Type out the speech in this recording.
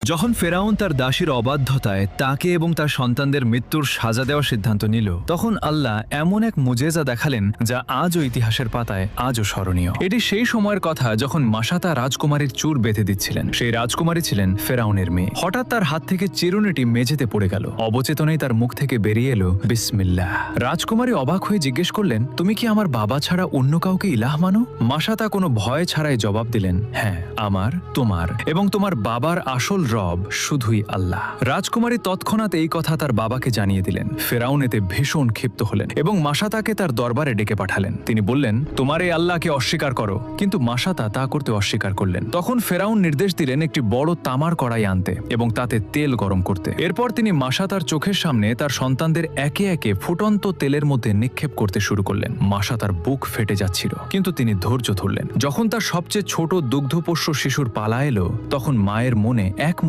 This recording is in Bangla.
যখন ফেরাউন তার দাসীর অবাধ্যতায় তাকে এবং তার সন্তানদের মৃত্যুর সাজা দেওয়ার সিদ্ধান্ত নিল, তখন আল্লাহ এমন এক মুজেজা দেখালেন যা আজও ইতিহাসের পাতায় আজও স্মরণীয়। এটি সেই সময়ের কথা যখন মাসাতা রাজকুমারীর চুল বেঁধে দিচ্ছিলেন। সেই রাজকুমারী ছিলেন ফেরাউনের মেয়ে। হঠাৎ তার হাত থেকে চিরুনিটি মেঝেতে পড়ে গেল। অবচেতনেই তার মুখ থেকে বেরিয়ে এলো বিসমিল্লাহ। রাজকুমারী অবাক হয়ে জিজ্ঞেস করলেন, তুমি কি আমার বাবা ছাড়া অন্য কাউকে ইলাহ মানো? মাসাতা কোনো ভয় ছাড়াই জবাব দিলেন, হ্যাঁ, আমার, তোমার এবং তোমার বাবার আসল রব শুধুই আল্লাহ। রাজকুমারী তৎক্ষণাৎ এই কথা তার বাবাকে জানিয়ে দিলেন। ফেরাউন এতে ভীষণ ক্ষিপ্ত হলেন এবং মাসাতাকে তার দরবারে ডেকে পাঠালেন। তিনি বললেন, তোমার এই আল্লাহকে অস্বীকার করো। কিন্তু মাসাতা তা করতে অস্বীকার করলেন। তখন ফেরাউন নির্দেশ দিলেন একটি বড় তামার কড়াই আনতে এবং তাতে তেল গরম করতে। এরপর তিনি মাসাতার চোখের সামনে তার সন্তানদের একে একে ফুটন্ত তেলের মধ্যে নিক্ষেপ করতে শুরু করলেন। মাসাতার বুক ফেটে যাচ্ছিল, কিন্তু তিনি ধৈর্য ধরলেন। যখন তার সবচেয়ে ছোট দুগ্ধপোষ্য শিশুর পালা এলো, তখন মায়ের মনে এক